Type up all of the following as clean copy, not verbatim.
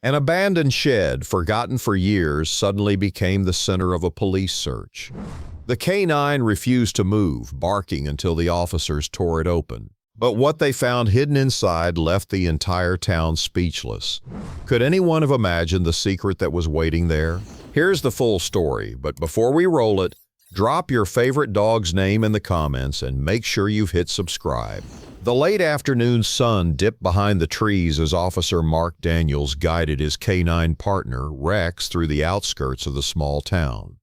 An abandoned shed, forgotten for years, suddenly became the center of a police search. The canine refused to move, barking until the officers tore it open. But what they found hidden inside left the entire town speechless. Could anyone have imagined the secret that was waiting there? Here's the full story, but before we roll it, drop your favorite dog's name in the comments and make sure you've hit subscribe. The late afternoon sun dipped behind the trees as Officer Mark Daniels guided his canine partner, Rex, through the outskirts of the small town.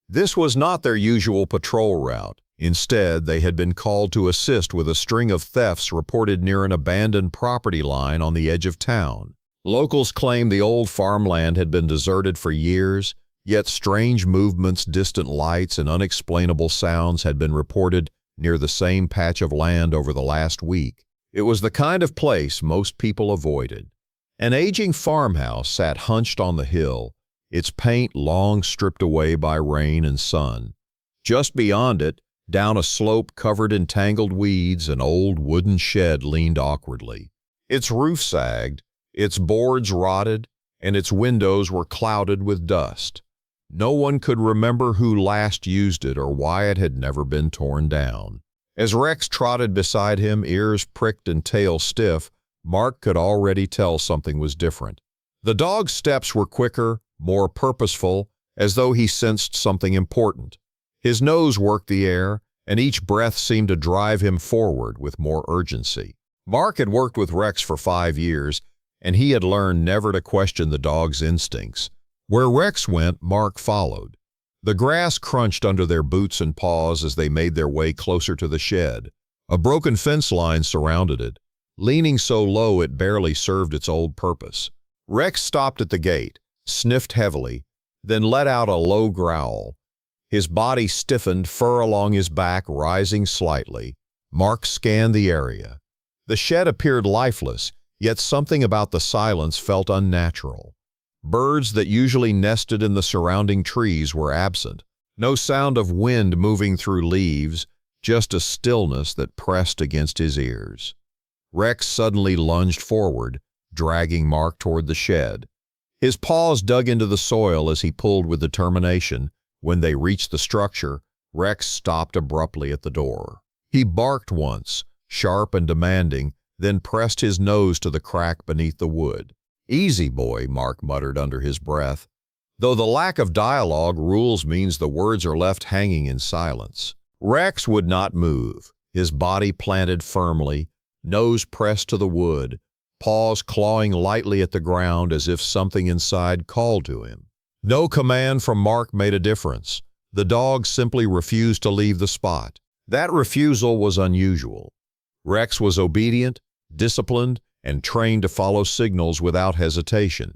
This was not their usual patrol route. Instead, they had been called to assist with a string of thefts reported near an abandoned property line on the edge of town. Locals claimed the old farmland had been deserted for years, yet strange movements, distant lights, and unexplainable sounds had been reported near the same patch of land over the last week. It was the kind of place most people avoided. An aging farmhouse sat hunched on the hill, its paint long stripped away by rain and sun. Just beyond it, down a slope covered in tangled weeds, an old wooden shed leaned awkwardly. Its roof sagged, its boards rotted, and its windows were clouded with dust. No one could remember who last used it or why it had never been torn down. As Rex trotted beside him, ears pricked and tail stiff, Mark could already tell something was different. The dog's steps were quicker, more purposeful, as though he sensed something important. His nose worked the air, and each breath seemed to drive him forward with more urgency. Mark had worked with Rex for 5 years, and he had learned never to question the dog's instincts. Where Rex went, Mark followed. The grass crunched under their boots and paws as they made their way closer to the shed. A broken fence line surrounded it, leaning so low it barely served its old purpose. Rex stopped at the gate, sniffed heavily, then let out a low growl. His body stiffened, fur along his back rising slightly. Mark scanned the area. The shed appeared lifeless, yet something about the silence felt unnatural. Birds that usually nested in the surrounding trees were absent. No sound of wind moving through leaves, just a stillness that pressed against his ears. Rex suddenly lunged forward, dragging Mark toward the shed. His paws dug into the soil as he pulled with determination. When they reached the structure, Rex stopped abruptly at the door. He barked once, sharp and demanding, then pressed his nose to the crack beneath the wood. "Easy, boy," Mark muttered under his breath. Though the lack of dialogue rules means the words are left hanging in silence. Rex would not move, his body planted firmly, nose pressed to the wood, paws clawing lightly at the ground as if something inside called to him. No command from Mark made a difference. The dog simply refused to leave the spot. That refusal was unusual. Rex was obedient, disciplined, and trained to follow signals without hesitation.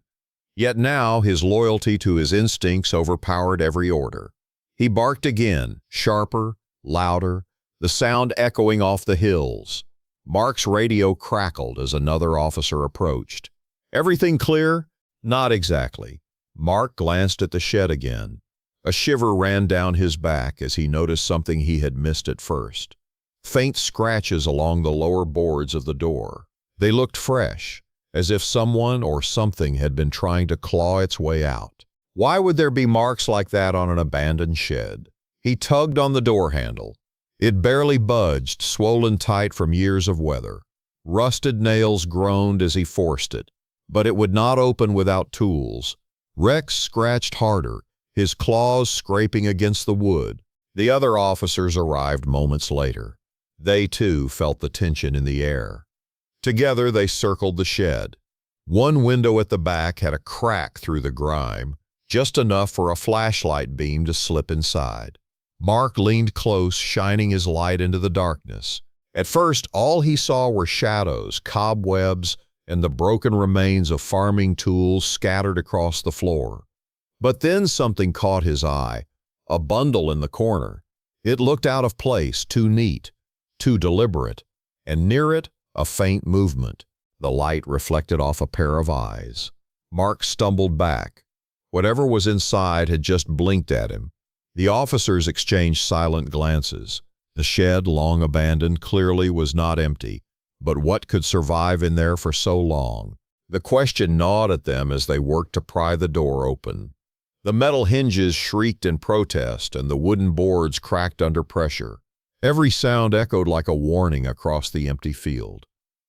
Yet now his loyalty to his instincts overpowered every order. He barked again, sharper, louder, the sound echoing off the hills. Mark's radio crackled as another officer approached. "Everything clear?" "Not exactly." Mark glanced at the shed again. A shiver ran down his back as he noticed something he had missed at first. Faint scratches along the lower boards of the door. They looked fresh, as if someone or something had been trying to claw its way out. Why would there be marks like that on an abandoned shed? He tugged on the door handle. It barely budged, swollen tight from years of weather. Rusted nails groaned as he forced it, but it would not open without tools. Rex scratched harder, his claws scraping against the wood. The other officers arrived moments later. They, too, felt the tension in the air. Together, they circled the shed. One window at the back had a crack through the grime, just enough for a flashlight beam to slip inside. Mark leaned close, shining his light into the darkness. At first, all he saw were shadows, cobwebs, and the broken remains of farming tools scattered across the floor. But then something caught his eye, a bundle in the corner. It looked out of place, too neat, too deliberate, and near it, a faint movement. The light reflected off a pair of eyes. Mark stumbled back. Whatever was inside had just blinked at him. The officers exchanged silent glances. The shed, long abandoned, clearly was not empty. But what could survive in there for so long? The question gnawed at them as they worked to pry the door open. The metal hinges shrieked in protest, and the wooden boards cracked under pressure. Every sound echoed like a warning across the empty field.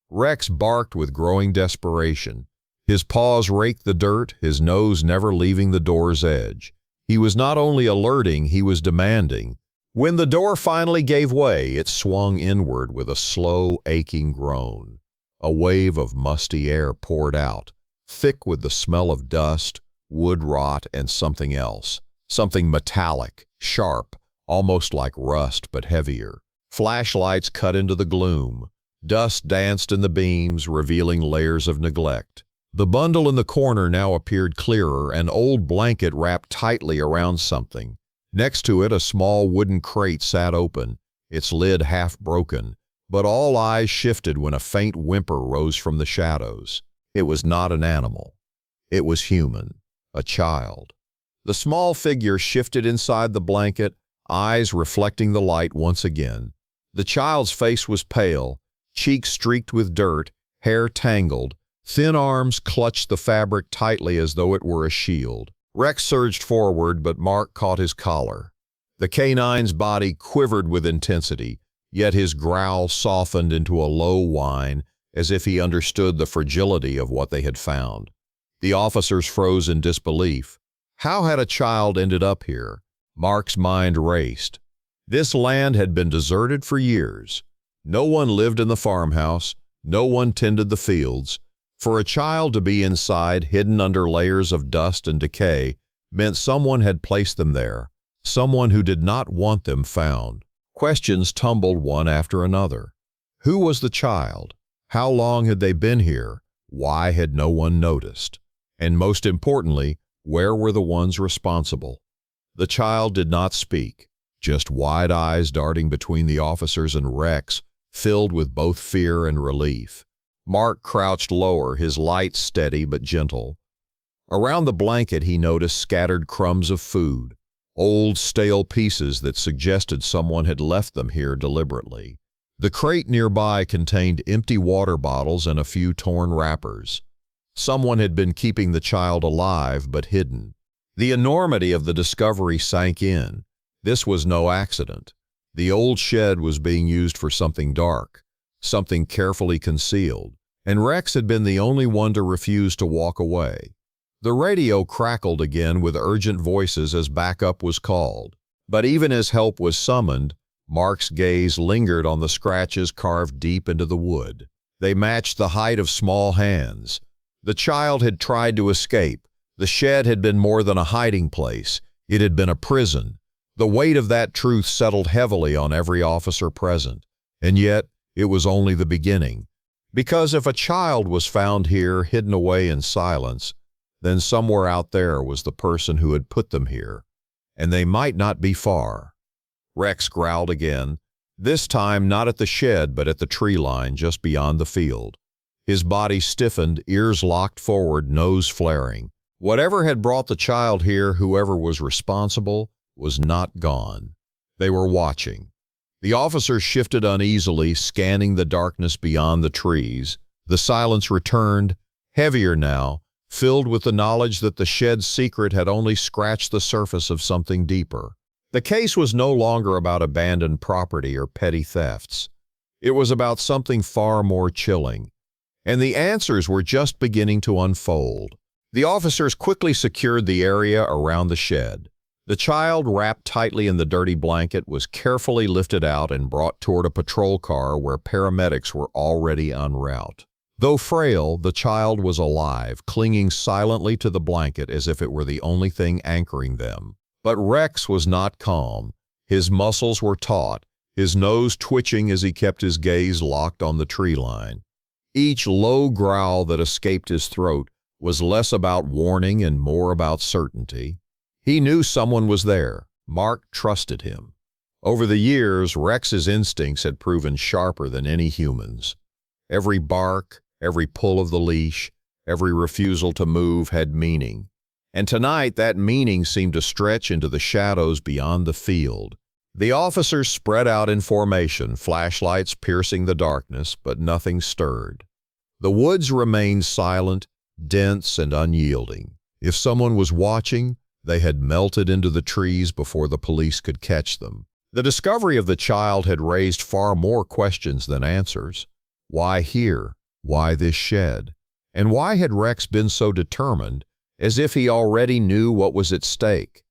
Rex barked with growing desperation. His paws raked the dirt, his nose never leaving the door's edge. He was not only alerting, he was demanding. When the door finally gave way, it swung inward with a slow, aching groan. A wave of musty air poured out, thick with the smell of dust, wood rot, and something else. Something metallic, sharp, almost like rust but heavier. Flashlights cut into the gloom. Dust danced in the beams, revealing layers of neglect. The bundle in the corner now appeared clearer, an old blanket wrapped tightly around something. Next to it, a small wooden crate sat open, its lid half broken, but all eyes shifted when a faint whimper rose from the shadows. It was not an animal. It was human, a child. The small figure shifted inside the blanket, eyes reflecting the light once again. The child's face was pale, cheeks streaked with dirt, hair tangled. Thin arms clutched the fabric tightly as though it were a shield. Rex surged forward, but Mark caught his collar. The canine's body quivered with intensity, yet his growl softened into a low whine, as if he understood the fragility of what they had found. The officers froze in disbelief. How had a child ended up here? Mark's mind raced. This land had been deserted for years. No one lived in the farmhouse, no one tended the fields. For a child to be inside, hidden under layers of dust and decay, meant someone had placed them there, someone who did not want them found. Questions tumbled one after another. Who was the child? How long had they been here? Why had no one noticed? And most importantly, where were the ones responsible? The child did not speak, just wide eyes darting between the officers and Rex, filled with both fear and relief. Mark crouched lower, his light steady but gentle. Around the blanket he noticed scattered crumbs of food, old stale pieces that suggested someone had left them here deliberately. The crate nearby contained empty water bottles and a few torn wrappers. Someone had been keeping the child alive but hidden. The enormity of the discovery sank in. This was no accident. The old shed was being used for something dark, something carefully concealed, and Rex had been the only one to refuse to walk away. The radio crackled again with urgent voices as backup was called. But even as help was summoned, Mark's gaze lingered on the scratches carved deep into the wood. They matched the height of small hands. The child had tried to escape. The shed had been more than a hiding place. It had been a prison. The weight of that truth settled heavily on every officer present. And yet, it was only the beginning. Because if a child was found here, hidden away in silence, then somewhere out there was the person who had put them here. And they might not be far. Rex growled again, this time not at the shed but at the tree line just beyond the field. His body stiffened, ears locked forward, nose flaring. Whatever had brought the child here, whoever was responsible, was not gone. They were watching. The officers shifted uneasily, scanning the darkness beyond the trees. The silence returned, heavier now, filled with the knowledge that the shed's secret had only scratched the surface of something deeper. The case was no longer about abandoned property or petty thefts. It was about something far more chilling. And the answers were just beginning to unfold. The officers quickly secured the area around the shed. The child, wrapped tightly in the dirty blanket, was carefully lifted out and brought toward a patrol car where paramedics were already en route. Though frail, the child was alive, clinging silently to the blanket as if it were the only thing anchoring them. But Rex was not calm. His muscles were taut, his nose twitching as he kept his gaze locked on the tree line. Each low growl that escaped his throat was less about warning and more about certainty. He knew someone was there. Mark trusted him. Over the years, Rex's instincts had proven sharper than any human's. Every bark, every pull of the leash, every refusal to move had meaning. And tonight, that meaning seemed to stretch into the shadows beyond the field. The officers spread out in formation, flashlights piercing the darkness, but nothing stirred. The woods remained silent, dense, and unyielding. If someone was watching, they had melted into the trees before the police could catch them. The discovery of the child had raised far more questions than answers. Why here? Why this shed? And why had Rex been so determined, as if he already knew what was at stake?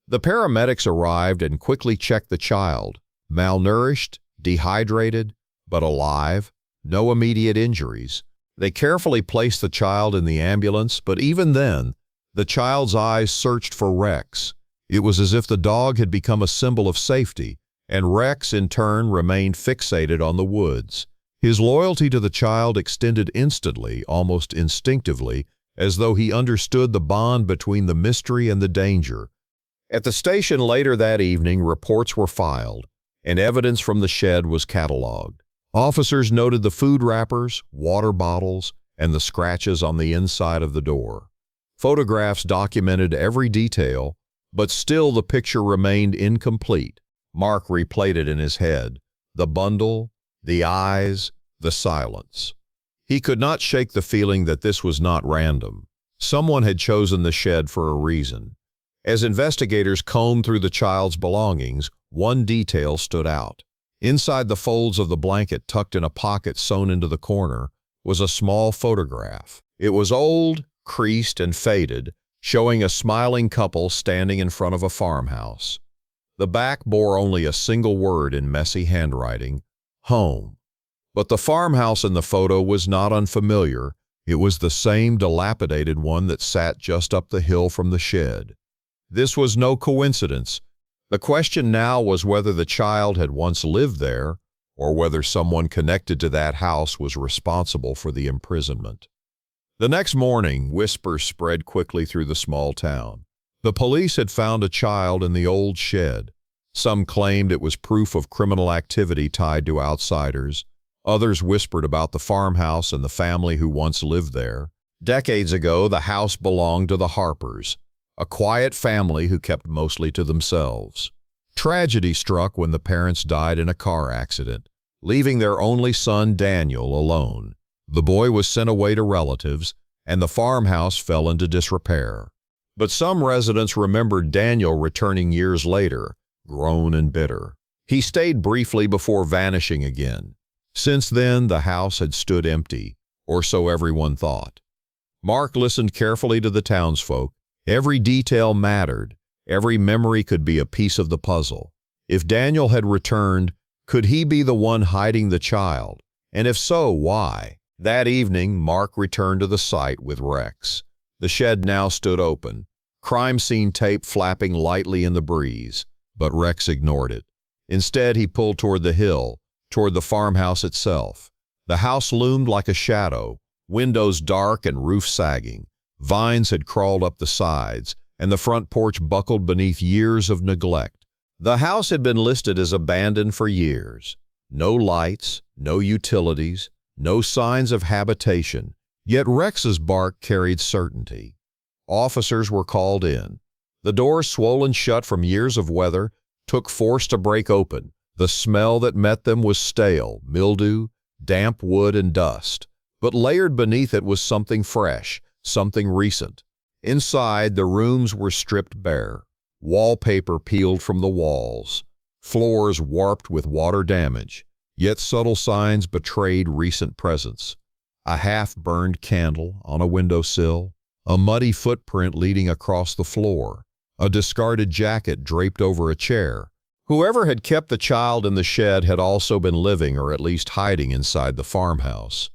The paramedics arrived and quickly checked the child. Malnourished, dehydrated, but alive, no immediate injuries. They carefully placed the child in the ambulance, but even then, the child's eyes searched for Rex. It was as if the dog had become a symbol of safety, and Rex, in turn, remained fixated on the woods. His loyalty to the child extended instantly, almost instinctively, as though he understood the bond between the mystery and the danger. At the station later that evening, reports were filed, and evidence from the shed was cataloged. Officers noted the food wrappers, water bottles, and the scratches on the inside of the door. Photographs documented every detail, but still the picture remained incomplete. Mark replayed it in his head. The bundle, the eyes, the silence. He could not shake the feeling that this was not random. Someone had chosen the shed for a reason. As investigators combed through the child's belongings, one detail stood out. Inside the folds of the blanket tucked in a pocket sewn into the corner was a small photograph. It was old, creased, and faded, showing a smiling couple standing in front of a farmhouse. The back bore only a single word in messy handwriting, home. But the farmhouse in the photo was not unfamiliar. It was the same dilapidated one that sat just up the hill from the shed. This was no coincidence. The question now was whether the child had once lived there, or whether someone connected to that house was responsible for the imprisonment. The next morning, whispers spread quickly through the small town. The police had found a child in the old shed. Some claimed it was proof of criminal activity tied to outsiders. Others whispered about the farmhouse and the family who once lived there. Decades ago, the house belonged to the Harpers, a quiet family who kept mostly to themselves. Tragedy struck when the parents died in a car accident, leaving their only son, Daniel, alone. The boy was sent away to relatives, and the farmhouse fell into disrepair. But some residents remembered Daniel returning years later, grown and bitter. He stayed briefly before vanishing again. Since then, the house had stood empty, or so everyone thought. Mark listened carefully to the townsfolk. Every detail mattered. Every memory could be a piece of the puzzle. If Daniel had returned, could he be the one hiding the child? And if so, why? That evening, Mark returned to the site with Rex. The shed now stood open, crime scene tape flapping lightly in the breeze, but Rex ignored it. Instead, he pulled toward the hill, toward the farmhouse itself. The house loomed like a shadow, windows dark and roof sagging. Vines had crawled up the sides, and the front porch buckled beneath years of neglect. The house had been listed as abandoned for years. No lights, no utilities, no signs of habitation, yet Rex's bark carried certainty. Officers were called in. The doors, swollen shut from years of weather, took force to break open. The smell that met them was stale, mildew, damp wood, and dust. But layered beneath it was something fresh, something recent. Inside, the rooms were stripped bare. Wallpaper peeled from the walls. Floors warped with water damage, yet subtle signs betrayed recent presence. A half-burned candle on a windowsill, a muddy footprint leading across the floor, a discarded jacket draped over a chair. Whoever had kept the child in the shed had also been living or at least hiding inside the farmhouse.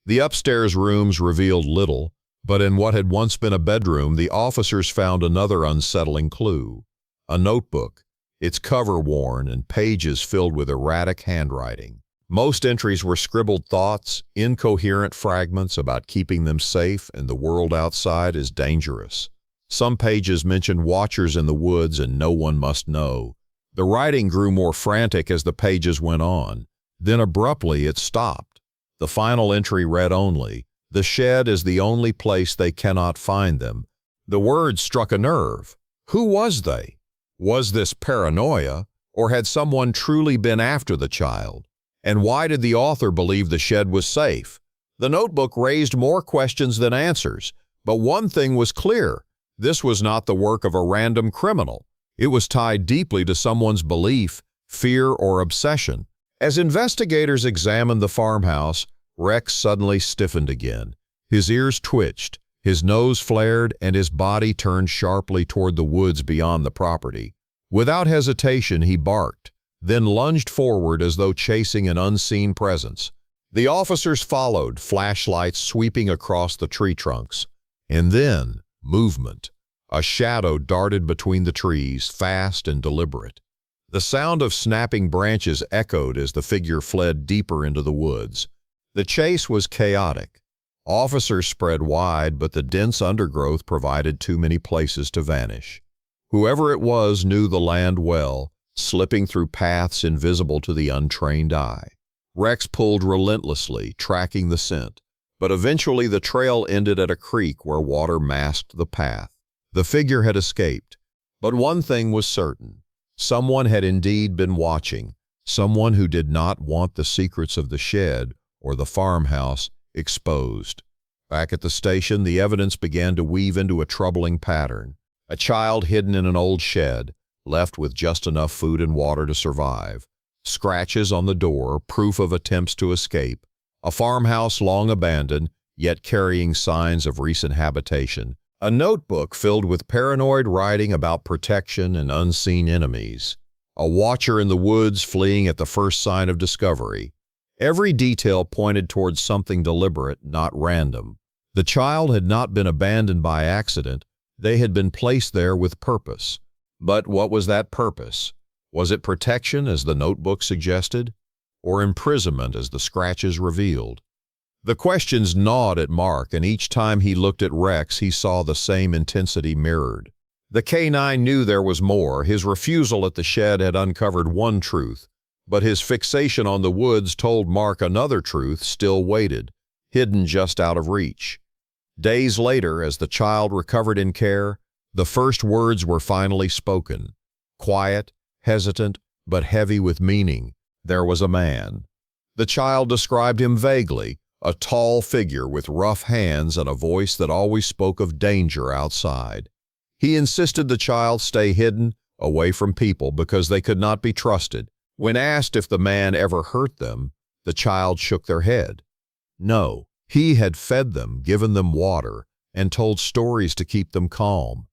The upstairs rooms revealed little, but in what had once been a bedroom, the officers found another unsettling clue. A notebook, its cover worn and pages filled with erratic handwriting. Most entries were scribbled thoughts, incoherent fragments about keeping them safe and the world outside is dangerous. Some pages mentioned watchers in the woods and no one must know. The writing grew more frantic as the pages went on. Then abruptly it stopped. The final entry read only, "The shed is the only place they cannot find them." The words struck a nerve. Who was they? Was this paranoia, or had someone truly been after the child? And why did the author believe the shed was safe? The notebook raised more questions than answers, but one thing was clear. This was not the work of a random criminal. It was tied deeply to someone's belief, fear, or obsession. As investigators examined the farmhouse, Rex suddenly stiffened again. His ears twitched, his nose flared, and his body turned sharply toward the woods beyond the property. Without hesitation, he barked, then lunged forward as though chasing an unseen presence. The officers followed, flashlights sweeping across the tree trunks. And then, movement. A shadow darted between the trees, fast and deliberate. The sound of snapping branches echoed as the figure fled deeper into the woods. The chase was chaotic. Officers spread wide, but the dense undergrowth provided too many places to vanish. Whoever it was knew the land well, slipping through paths invisible to the untrained eye. Rex pulled relentlessly, tracking the scent, but eventually the trail ended at a creek where water masked the path. The figure had escaped, but one thing was certain. Someone had indeed been watching, someone who did not want the secrets of the shed or the farmhouse exposed. Back at the station, the evidence began to weave into a troubling pattern. A child hidden in an old shed, left with just enough food and water to survive. Scratches on the door, proof of attempts to escape. A farmhouse long abandoned, yet carrying signs of recent habitation. A notebook filled with paranoid writing about protection and unseen enemies. A watcher in the woods fleeing at the first sign of discovery. Every detail pointed towards something deliberate, not random. The child had not been abandoned by accident. They had been placed there with purpose. But what was that purpose? Was it protection, as the notebook suggested, or imprisonment, as the scratches revealed? The questions gnawed at Mark, and each time he looked at Rex, he saw the same intensity mirrored. The K9 knew there was more. His refusal at the shed had uncovered one truth, but his fixation on the woods told Mark another truth still waited, hidden just out of reach. Days later, as the child recovered in care, the first words were finally spoken. Quiet, hesitant, but heavy with meaning. There was a man. The child described him vaguely, a tall figure with rough hands and a voice that always spoke of danger outside. He insisted the child stay hidden, away from people, because they could not be trusted. When asked if the man ever hurt them, the child shook their head. No, he had fed them, given them water, and told stories to keep them calm.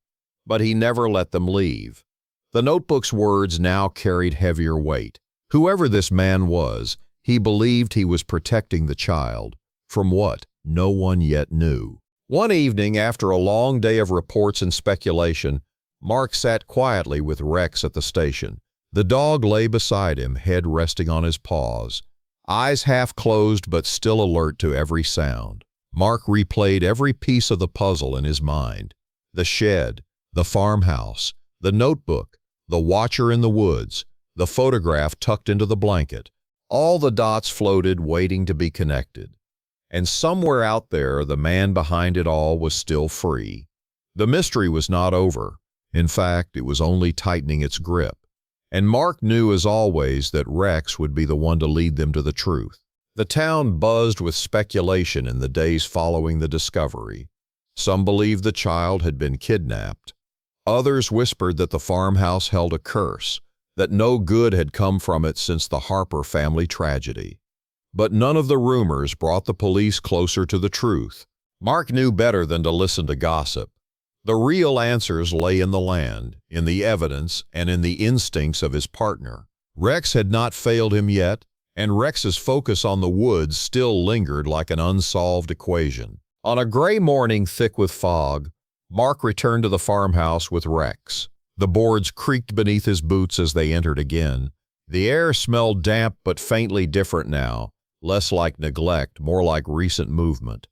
But he never let them leave. The notebook's words now carried heavier weight. Whoever this man was, he believed he was protecting the child. From what? No one yet knew. One evening, after a long day of reports and speculation, Mark sat quietly with Rex at the station. The dog lay beside him, head resting on his paws, eyes half closed but still alert to every sound. Mark replayed every piece of the puzzle in his mind. The shed, the farmhouse, the notebook, the watcher in the woods, the photograph tucked into the blanket. All the dots floated, waiting to be connected. And somewhere out there, the man behind it all was still free. The mystery was not over. In fact, it was only tightening its grip. And Mark knew, as always, that Rex would be the one to lead them to the truth. The town buzzed with speculation in the days following the discovery. Some believed the child had been kidnapped. Others whispered that the farmhouse held a curse, that no good had come from it since the Harper family tragedy. But none of the rumors brought the police closer to the truth. Mark knew better than to listen to gossip. The real answers lay in the land, in the evidence, and in the instincts of his partner. Rex had not failed him yet, and Rex's focus on the woods still lingered like an unsolved equation. On a gray morning thick with fog, Mark returned to the farmhouse with Rex. The boards creaked beneath his boots as they entered again. The air smelled damp but faintly different now, less like neglect, more like recent movement.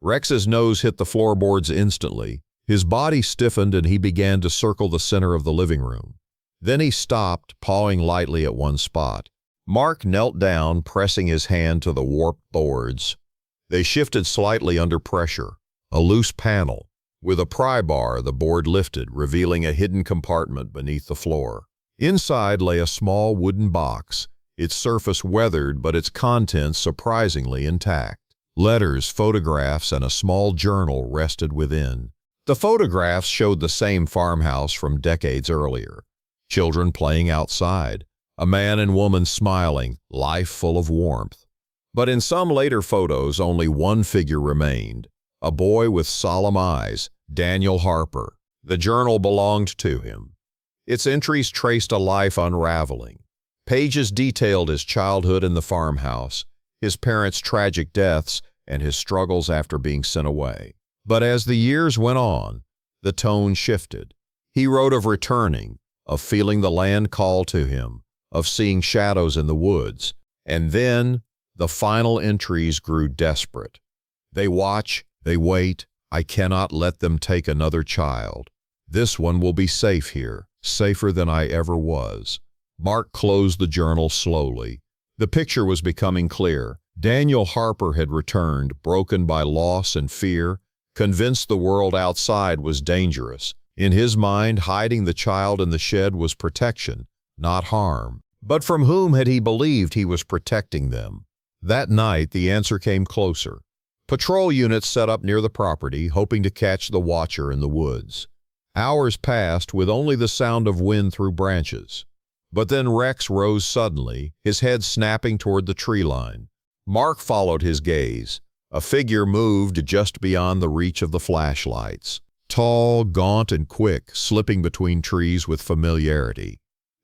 Rex's nose hit the floorboards instantly. His body stiffened and he began to circle the center of the living room. Then he stopped, pawing lightly at one spot. Mark knelt down, pressing his hand to the warped boards. They shifted slightly under pressure. A loose panel. With a pry bar, the board lifted, revealing a hidden compartment beneath the floor. Inside lay a small wooden box, its surface weathered but its contents surprisingly intact. Letters, photographs, and a small journal rested within. The photographs showed the same farmhouse from decades earlier. Children playing outside, a man and woman smiling, life full of warmth. But in some later photos, only one figure remained, a boy with solemn eyes, Daniel Harper. The journal belonged to him. Its entries traced a life unraveling. Pages detailed his childhood in the farmhouse, his parents' tragic deaths, and his struggles after being sent away. But as the years went on, the tone shifted. He wrote of returning, of feeling the land call to him, of seeing shadows in the woods. And then, the final entries grew desperate. They watch, they wait. I cannot let them take another child. This one will be safe here, safer than I ever was. Mark closed the journal slowly. The picture was becoming clear. Daniel Harper had returned, broken by loss and fear, convinced the world outside was dangerous. In his mind, hiding the child in the shed was protection, not harm. But from whom had he believed he was protecting them? That night, the answer came closer. Patrol units set up near the property, hoping to catch the watcher in the woods. Hours passed with only the sound of wind through branches. But then Rex rose suddenly, his head snapping toward the tree line. Mark followed his gaze. A figure moved just beyond the reach of the flashlights. Tall, gaunt, and quick, slipping between trees with familiarity.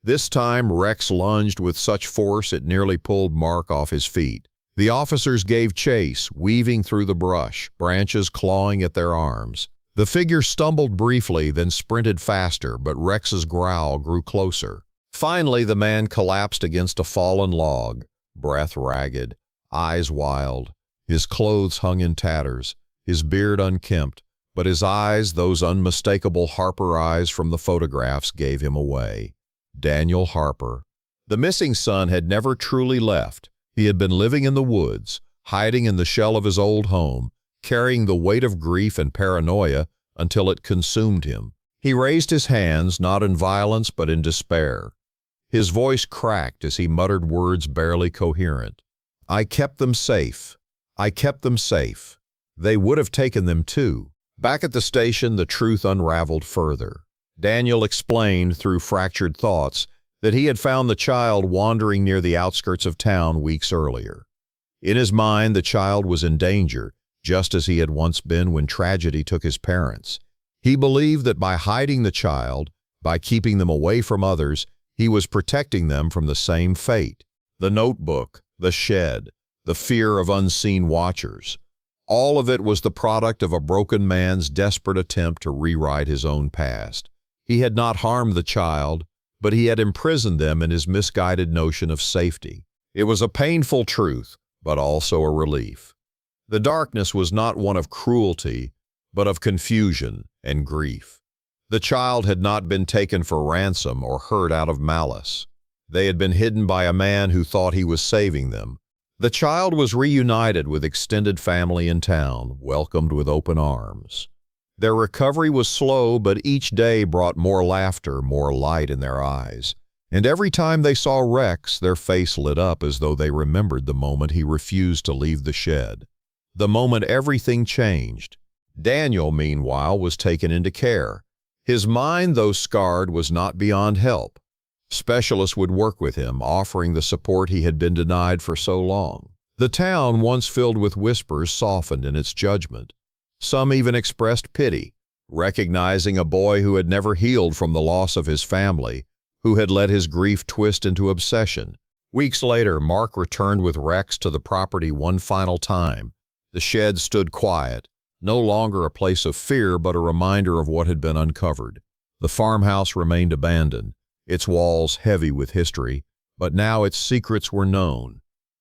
This time, Rex lunged with such force it nearly pulled Mark off his feet. The officers gave chase, weaving through the brush, branches clawing at their arms. The figure stumbled briefly, then sprinted faster, but Rex's growl grew closer. Finally, the man collapsed against a fallen log, breath ragged, eyes wild. His clothes hung in tatters, his beard unkempt, but his eyes, those unmistakable Harper eyes from the photographs, gave him away. Daniel Harper. The missing son had never truly left. He had been living in the woods, hiding in the shell of his old home, carrying the weight of grief and paranoia until it consumed him. He raised his hands, not in violence but in despair. His voice cracked as he muttered words barely coherent. I kept them safe. I kept them safe. They would have taken them too. Back at the station, the truth unraveled further. Daniel explained through fractured thoughts that he had found the child wandering near the outskirts of town weeks earlier. In his mind, the child was in danger, just as he had once been when tragedy took his parents. He believed that by hiding the child, by keeping them away from others, he was protecting them from the same fate. The notebook, the shed, the fear of unseen watchers. All of it was the product of a broken man's desperate attempt to rewrite his own past. He had not harmed the child, but he had imprisoned them in his misguided notion of safety. It was a painful truth, but also a relief. The darkness was not one of cruelty, but of confusion and grief. The child had not been taken for ransom or hurt out of malice. They had been hidden by a man who thought he was saving them. The child was reunited with extended family in town, welcomed with open arms. Their recovery was slow, but each day brought more laughter, more light in their eyes. And every time they saw Rex, their face lit up as though they remembered the moment he refused to leave the shed. The moment everything changed. Daniel, meanwhile, was taken into care. His mind, though scarred, was not beyond help. Specialists would work with him, offering the support he had been denied for so long. The town, once filled with whispers, softened in its judgment. Some even expressed pity, recognizing a boy who had never healed from the loss of his family, who had let his grief twist into obsession. Weeks later, Mark returned with Rex to the property one final time. The shed stood quiet, no longer a place of fear but a reminder of what had been uncovered. The farmhouse remained abandoned, its walls heavy with history, but now its secrets were known.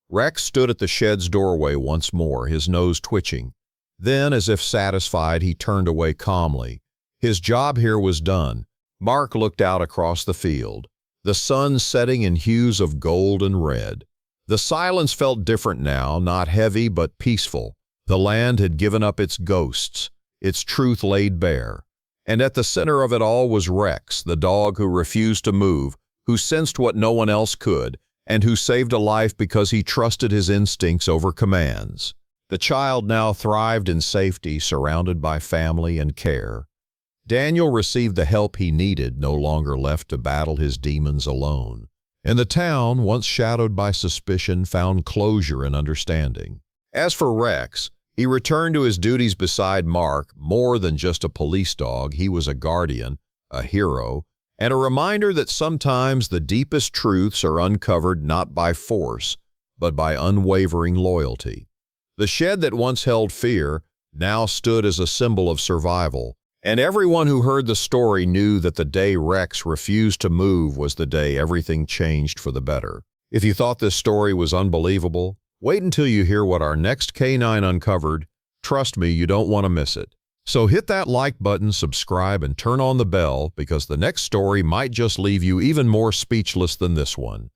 Rex stood at the shed's doorway once more, his nose twitching. Then, as if satisfied, he turned away calmly. His job here was done. Mark looked out across the field, the sun setting in hues of gold and red. The silence felt different now, not heavy but peaceful. The land had given up its ghosts, its truth laid bare. And at the center of it all was Rex, the dog who refused to move, who sensed what no one else could, and who saved a life because he trusted his instincts over commands. The child now thrived in safety, surrounded by family and care. Daniel received the help he needed, no longer left to battle his demons alone. And the town, once shadowed by suspicion, found closure and understanding. As for Rex, he returned to his duties beside Mark. More than just a police dog, he was a guardian, a hero, and a reminder that sometimes the deepest truths are uncovered not by force, but by unwavering loyalty. The shed that once held fear now stood as a symbol of survival, and everyone who heard the story knew that the day Rex refused to move was the day everything changed for the better. If you thought this story was unbelievable, wait until you hear what our next K9 uncovered. Trust me, you don't want to miss it. So hit that like button, subscribe, and turn on the bell, because the next story might just leave you even more speechless than this one.